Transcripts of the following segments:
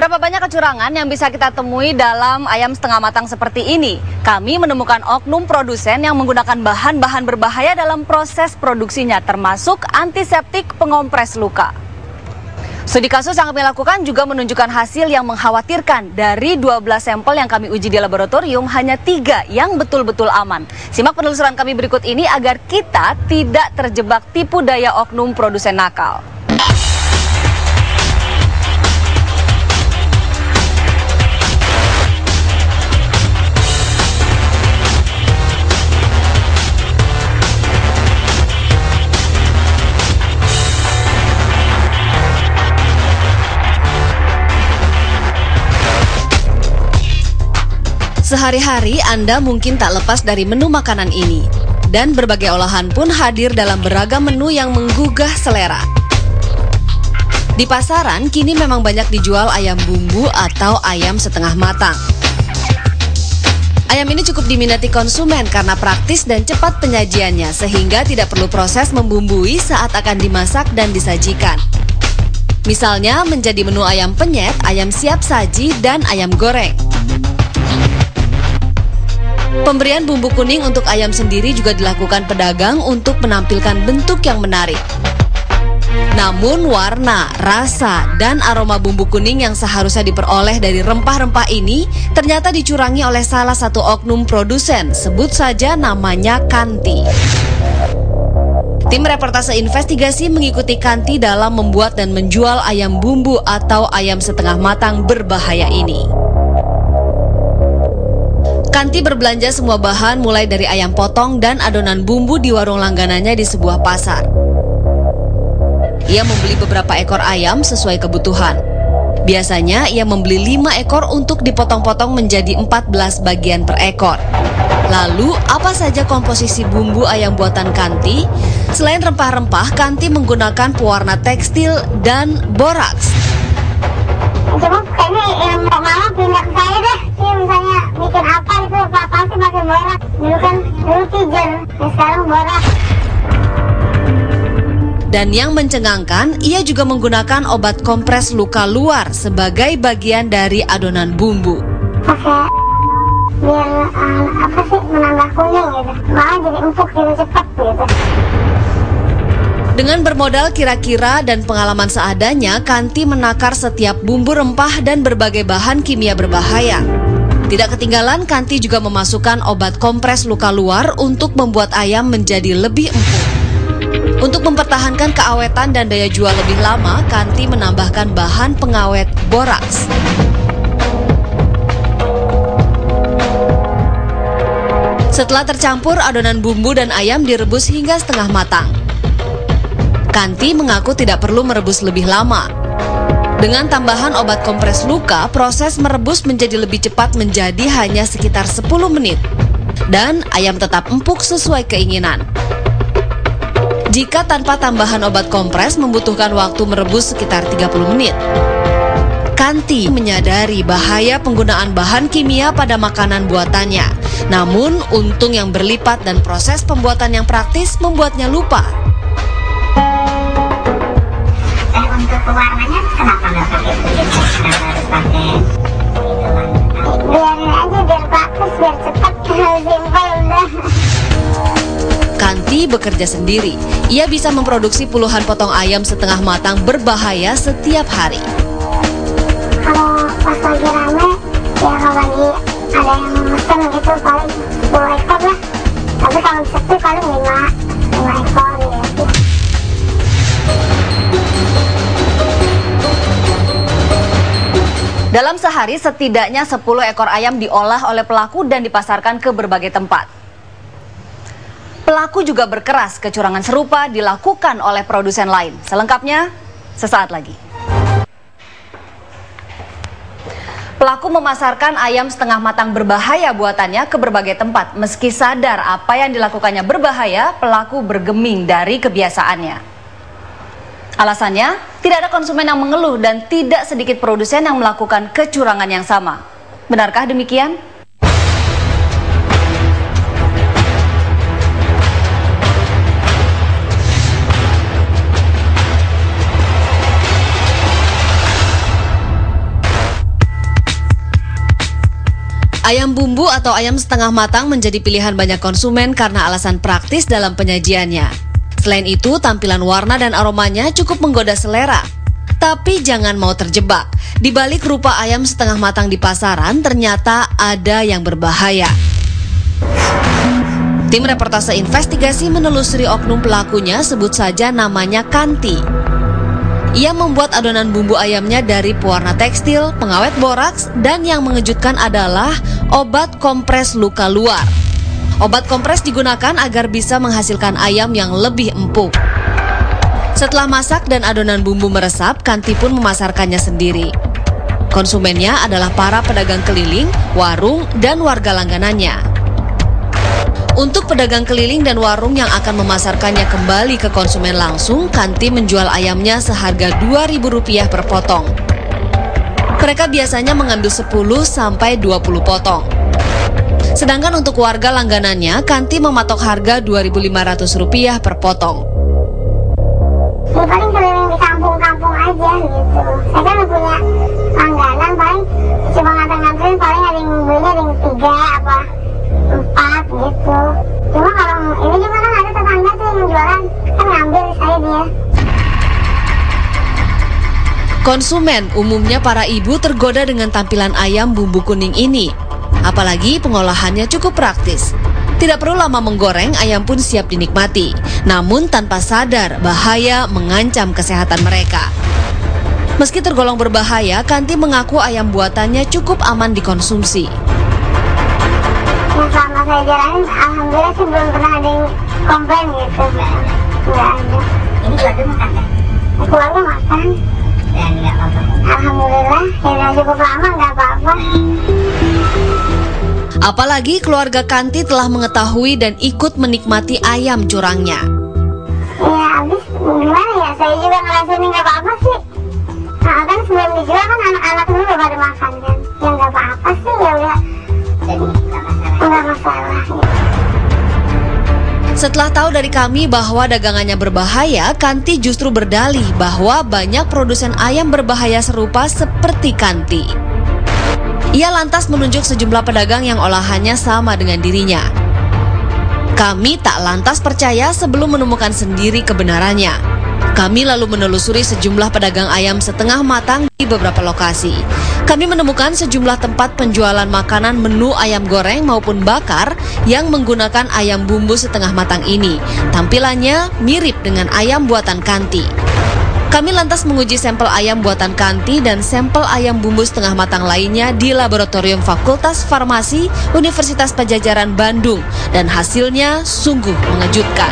Berapa banyak kecurangan yang bisa kita temui dalam ayam setengah matang seperti ini? Kami menemukan oknum produsen yang menggunakan bahan-bahan berbahaya dalam proses produksinya, termasuk antiseptik pengompres luka. Studi kasus yang kami lakukan juga menunjukkan hasil yang mengkhawatirkan. Dari 12 sampel yang kami uji di laboratorium, hanya 3 yang betul-betul aman. Simak penelusuran kami berikut ini agar kita tidak terjebak tipu daya oknum produsen nakal. Sehari-hari Anda mungkin tak lepas dari menu makanan ini. Dan berbagai olahan pun hadir dalam beragam menu yang menggugah selera. Di pasaran, kini memang banyak dijual ayam bumbu atau ayam setengah matang. Ayam ini cukup diminati konsumen karena praktis dan cepat penyajiannya, sehingga tidak perlu proses membumbui saat akan dimasak dan disajikan. Misalnya menjadi menu ayam penyet, ayam siap saji, dan ayam goreng. Pemberian bumbu kuning untuk ayam sendiri juga dilakukan pedagang untuk menampilkan bentuk yang menarik. Namun warna, rasa, dan aroma bumbu kuning yang seharusnya diperoleh dari rempah-rempah ini ternyata dicurangi oleh salah satu oknum produsen, sebut saja namanya Kanti. Tim reportase investigasi mengikuti Kanti dalam membuat dan menjual ayam bumbu atau ayam setengah matang berbahaya ini. Kanti berbelanja semua bahan mulai dari ayam potong dan adonan bumbu di warung langganannya di sebuah pasar. Ia membeli beberapa ekor ayam sesuai kebutuhan. Biasanya ia membeli 5 ekor untuk dipotong-potong menjadi 14 bagian per ekor. Lalu, apa saja komposisi bumbu ayam buatan Kanti? Selain rempah-rempah, Kanti menggunakan pewarna tekstil dan boraks. Cuma kayaknya yang mama pindah ke saya deh. Dia misalnya bikin apa itu pasti pakai borak. Dulu pigeon, sekarang borak. Dan yang mencengangkan, ia juga menggunakan obat kompres luka luar sebagai bagian dari adonan bumbu. Pakai biar menambah kuning gitu. Malah jadi empuk gitu cepat gitu. Dengan bermodal kira-kira dan pengalaman seadanya, Kanti menakar setiap bumbu rempah dan berbagai bahan kimia berbahaya. Tidak ketinggalan, Kanti juga memasukkan obat kompres luka luar untuk membuat ayam menjadi lebih empuk. Untuk mempertahankan keawetan dan daya jual lebih lama, Kanti menambahkan bahan pengawet boraks. Setelah tercampur, adonan bumbu dan ayam direbus hingga setengah matang. Kanti mengaku tidak perlu merebus lebih lama. Dengan tambahan obat kompres luka, proses merebus menjadi lebih cepat menjadi hanya sekitar 10 menit. Dan ayam tetap empuk sesuai keinginan. Jika tanpa tambahan obat kompres membutuhkan waktu merebus sekitar 30 menit. Kanti menyadari bahaya penggunaan bahan kimia pada makanan buatannya. Namun, untung yang berlipat dan proses pembuatan yang praktis membuatnya lupa. Untuk pewarnanya kenapa nggak pakai kulit? Kenapa harus pakai biarin aja biar praktis, biar cepat, simpel udah. Kanti bekerja sendiri. Ia bisa memproduksi puluhan potong ayam setengah matang berbahaya setiap hari. Kalau pas lagi rame, ya kalau lagi ada yang mesen gitu paling 10 ekor lah. Tapi kalau sepi paling 5 ekor gitu. Dalam sehari, setidaknya 10 ekor ayam diolah oleh pelaku dan dipasarkan ke berbagai tempat. Pelaku juga berkeras kecurangan serupa dilakukan oleh produsen lain. Selengkapnya, sesaat lagi. Pelaku memasarkan ayam setengah matang berbahaya buatannya ke berbagai tempat. Meski sadar apa yang dilakukannya berbahaya, pelaku bergeming dari kebiasaannya. Alasannya, tidak ada konsumen yang mengeluh dan tidak sedikit produsen yang melakukan kecurangan yang sama. Benarkah demikian? Ayam bumbu atau ayam setengah matang menjadi pilihan banyak konsumen karena alasan praktis dalam penyajiannya. Selain itu, tampilan warna dan aromanya cukup menggoda selera. Tapi jangan mau terjebak. Di balik rupa ayam setengah matang di pasaran, ternyata ada yang berbahaya. Tim reportase investigasi menelusuri oknum pelakunya, sebut saja namanya Kanti. Ia membuat adonan bumbu ayamnya dari pewarna tekstil, pengawet boraks, dan yang mengejutkan adalah obat kompres luka luar. Obat kompres digunakan agar bisa menghasilkan ayam yang lebih empuk. Setelah masak dan adonan bumbu meresap, Kanti pun memasarkannya sendiri. Konsumennya adalah para pedagang keliling, warung, dan warga langganannya. Untuk pedagang keliling dan warung yang akan memasarkannya kembali ke konsumen langsung, Kanti menjual ayamnya seharga Rp2.000 per potong. Mereka biasanya mengambil 10-20 potong. Sedangkan untuk warga langganannya, Kanti mematok harga Rp2.500 per potong. Ya paling keliling di kampung-kampung aja gitu. Saya kan punya langganan, paling coba nganter-nganterin, paling ada yang belinya ada yang 3 apa 4 gitu. Cuma kalau ini juga kan ada tetangga tuh yang jualan, kan ngambil saya dia. Konsumen, umumnya para ibu, tergoda dengan tampilan ayam bumbu kuning ini. Apalagi pengolahannya cukup praktis. Tidak perlu lama menggoreng, ayam pun siap dinikmati. Namun tanpa sadar bahaya mengancam kesehatan mereka. Meski tergolong berbahaya, Kanti mengaku ayam buatannya cukup aman dikonsumsi. Selama saya jalanin, alhamdulillah sih belum pernah ada yang komplain gitu. Nggak ada. Ini keluarga makan ya? Keluarga makan. Dan nggak apa-apa? Alhamdulillah, ya cukup lama nggak apa-apa. Apalagi keluarga Kanti telah mengetahui dan ikut menikmati ayam curangnya. Ya abis gimana ya, saya juga ngerasain nggak apa-apa sih. Nah kan sebelum dijual kan anak-anak dulu udah pada makan kan. Ya nggak apa-apa sih, ya udah. Jadi nggak masalah. Setelah tahu dari kami bahwa dagangannya berbahaya, Kanti justru berdalih bahwa banyak produsen ayam berbahaya serupa seperti Kanti. Ia lantas menunjuk sejumlah pedagang yang olahannya sama dengan dirinya. Kami tak lantas percaya sebelum menemukan sendiri kebenarannya. Kami lalu menelusuri sejumlah pedagang ayam setengah matang di beberapa lokasi. Kami menemukan sejumlah tempat penjualan makanan menu ayam goreng maupun bakar yang menggunakan ayam bumbu setengah matang ini. Tampilannya mirip dengan ayam buatan Kanti. Kami lantas menguji sampel ayam buatan Kanti dan sampel ayam bumbu setengah matang lainnya di Laboratorium Fakultas Farmasi Universitas Padjadjaran Bandung, dan hasilnya sungguh mengejutkan.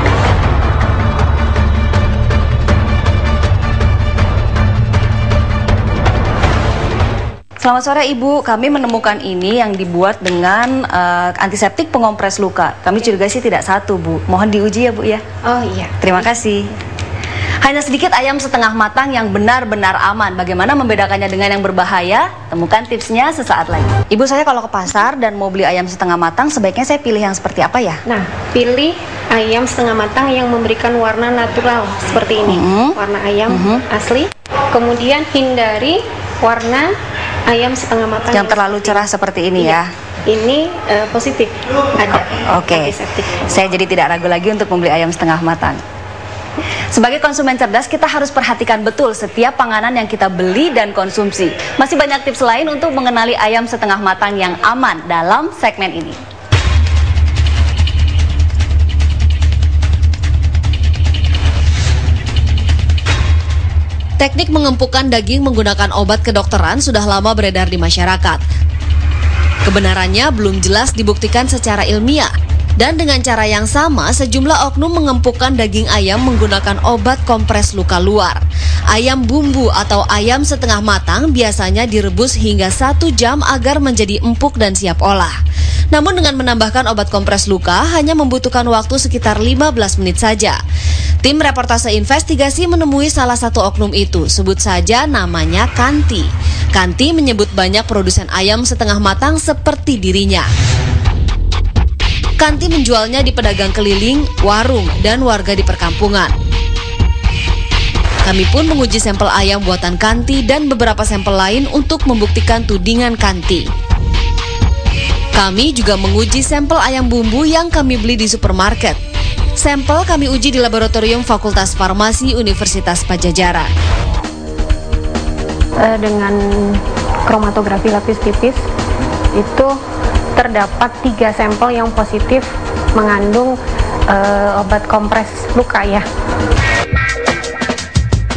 Selamat sore Ibu, kami menemukan ini yang dibuat dengan antiseptik pengompres luka. Kami curiga sih tidak satu Bu, mohon diuji ya Bu ya. Oh iya. Terima kasih. Hanya sedikit ayam setengah matang yang benar-benar aman. Bagaimana membedakannya dengan yang berbahaya? Temukan tipsnya sesaat lagi. Ibu, saya kalau ke pasar dan mau beli ayam setengah matang, sebaiknya saya pilih yang seperti apa ya? Nah, pilih ayam setengah matang yang memberikan warna natural seperti ini. Warna ayam asli. Kemudian hindari warna ayam setengah matang yang terlalu cerah seperti ini ya. Ini positif. Ada. Oke. Saya jadi tidak ragu lagi untuk membeli ayam setengah matang. Sebagai konsumen cerdas, kita harus perhatikan betul setiap panganan yang kita beli dan konsumsi. Masih banyak tips lain untuk mengenali ayam setengah matang yang aman dalam segmen ini. Teknik mengempukkan daging menggunakan obat kedokteran sudah lama beredar di masyarakat. Kebenarannya belum jelas dibuktikan secara ilmiah. Dan dengan cara yang sama, sejumlah oknum mengempukkan daging ayam menggunakan obat kompres luka luar. Ayam bumbu atau ayam setengah matang biasanya direbus hingga 1 jam agar menjadi empuk dan siap olah. Namun dengan menambahkan obat kompres luka hanya membutuhkan waktu sekitar 15 menit saja. Tim reportase investigasi menemui salah satu oknum itu, sebut saja namanya Kanti. Kanti menyebut banyak produsen ayam setengah matang seperti dirinya. Kanti menjualnya di pedagang keliling, warung, dan warga di perkampungan. Kami pun menguji sampel ayam buatan Kanti dan beberapa sampel lain untuk membuktikan tudingan Kanti. Kami juga menguji sampel ayam bumbu yang kami beli di supermarket. Sampel kami uji di laboratorium Fakultas Farmasi Universitas Padjadjaran. Dengan kromatografi lapis tipis itu terdapat 3 sampel yang positif mengandung obat kompres luka ya.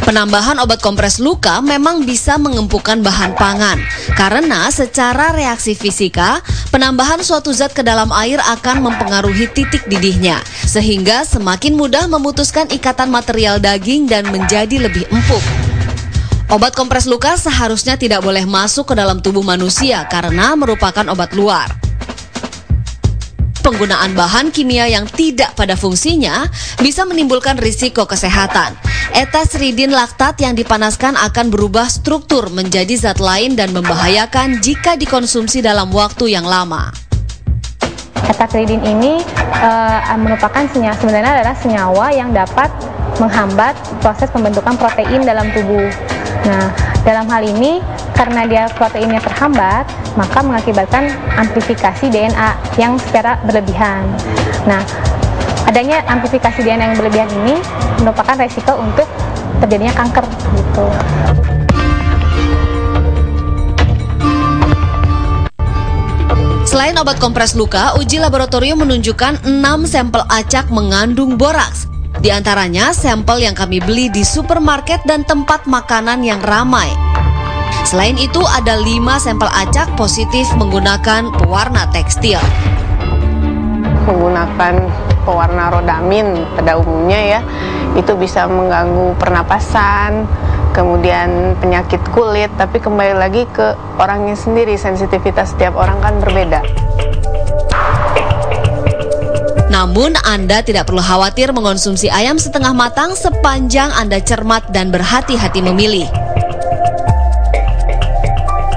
Penambahan obat kompres luka memang bisa mengempukan bahan pangan karena secara reaksi fisika, penambahan suatu zat ke dalam air akan mempengaruhi titik didihnya sehingga semakin mudah memutuskan ikatan material daging dan menjadi lebih empuk. Obat kompres luka seharusnya tidak boleh masuk ke dalam tubuh manusia karena merupakan obat luar. Penggunaan bahan kimia yang tidak pada fungsinya bisa menimbulkan risiko kesehatan. Etasridin laktat yang dipanaskan akan berubah struktur menjadi zat lain dan membahayakan jika dikonsumsi dalam waktu yang lama. Etasridin ini merupakan sebenarnya adalah senyawa yang dapat menghambat proses pembentukan protein dalam tubuh. Nah, dalam hal ini karena dia proteinnya terhambat, maka mengakibatkan amplifikasi DNA yang secara berlebihan. Nah, adanya amplifikasi DNA yang berlebihan ini merupakan resiko untuk terjadinya kanker gitu. Selain obat kompres luka, uji laboratorium menunjukkan 6 sampel acak mengandung boraks. Di antaranya sampel yang kami beli di supermarket dan tempat makanan yang ramai. Selain itu ada 5 sampel acak positif menggunakan pewarna tekstil. Menggunakan pewarna rodamin pada umumnya ya, itu bisa mengganggu pernapasan, kemudian penyakit kulit, tapi kembali lagi ke orangnya sendiri, sensitivitas setiap orang kan berbeda. Namun Anda tidak perlu khawatir mengonsumsi ayam setengah matang sepanjang Anda cermat dan berhati-hati memilih.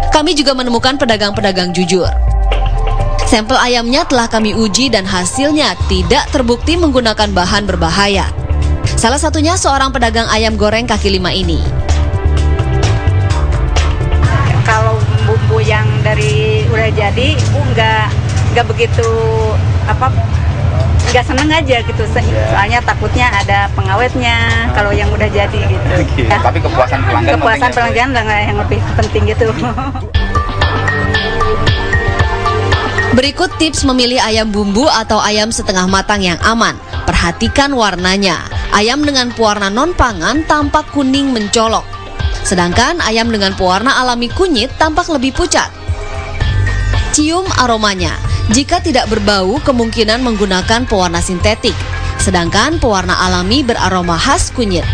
Kami juga menemukan pedagang-pedagang jujur. Sampel ayamnya telah kami uji dan hasilnya tidak terbukti menggunakan bahan berbahaya. Salah satunya seorang pedagang ayam goreng kaki 5 ini. Kalau bumbu yang dari udah jadi, Ibu nggak begitu nggak seneng aja gitu, soalnya takutnya ada pengawetnya kalau yang udah jadi gitu. Ya. Tapi kepuasan pelanggan yang lebih penting gitu. Berikut tips memilih ayam bumbu atau ayam setengah matang yang aman. Perhatikan warnanya. Ayam dengan pewarna non-pangan tampak kuning mencolok. Sedangkan ayam dengan pewarna alami kunyit tampak lebih pucat. Cium aromanya. Jika tidak berbau, kemungkinan menggunakan pewarna sintetik. Sedangkan pewarna alami beraroma khas kunyit.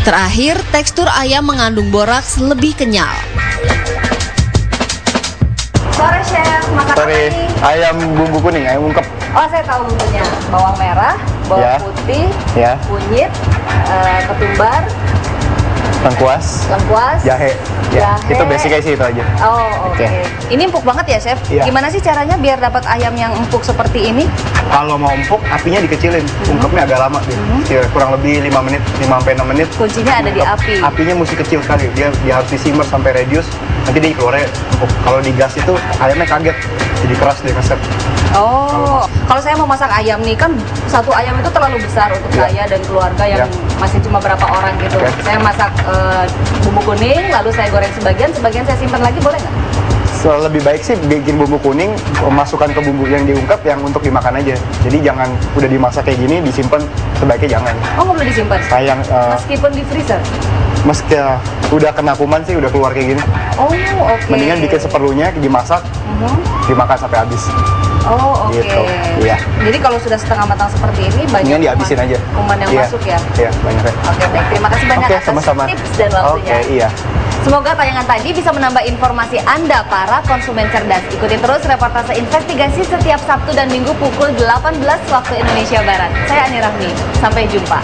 Terakhir, tekstur ayam mengandung boraks lebih kenyal. Sore Chef, masak apa ini? Ayam bumbu kuning, ayam ungkep. Oh, saya tahu bumbunya. Bawang merah, bawang putih, kunyit, ketumbar, lengkuas, jahe. Itu basicnya sih itu aja. Oh, oke. Ini empuk banget ya, Chef? Gimana sih caranya biar dapat ayam yang empuk seperti ini? Kalau mau empuk, apinya dikecilin. Ungkepnya agak lama deh. Kurang lebih 5 menit, 5-6 menit. Kuncinya ada di api. Apinya mesti kecil sekali. Dia harus di-simmer sampai reduce. Nanti dia keluarnya empuk. Kalau di gas itu ayamnya kaget. Jadi keras dia ngeset. Oh, kalau saya mau masak ayam nih, kan satu ayam itu terlalu besar untuk saya dan keluarga yang masih cuma berapa orang gitu. Saya masak bumbu kuning, lalu saya goreng sebagian saya simpan lagi, boleh nggak? Lebih baik sih bikin bumbu kuning, masukkan ke bumbu yang diungkep yang untuk dimakan aja. Jadi jangan udah dimasak kayak gini disimpan, sebaiknya jangan. Oh, nggak boleh disimpan? Sayang. Meskipun di freezer? Meski udah kena kuman sih, udah keluar kayak gini. Oh, oke. Mendingan bikin seperlunya, dimasak, dimakan sampai habis. Oh, oke. Gitu. Iya. Jadi kalau sudah setengah matang seperti ini, banyak mendingan dihabisin aja. Kuman yang masuk ya? Iya, banyak ya. Oke, baik. Terima kasih banyak atas sama-sama. tips dan waktunya. Oke, iya. Semoga tayangan tadi bisa menambah informasi Anda para konsumen cerdas. Ikuti terus reportase investigasi setiap Sabtu dan Minggu pukul 18 waktu Indonesia Barat. Saya Ani Rahmi. Sampai jumpa.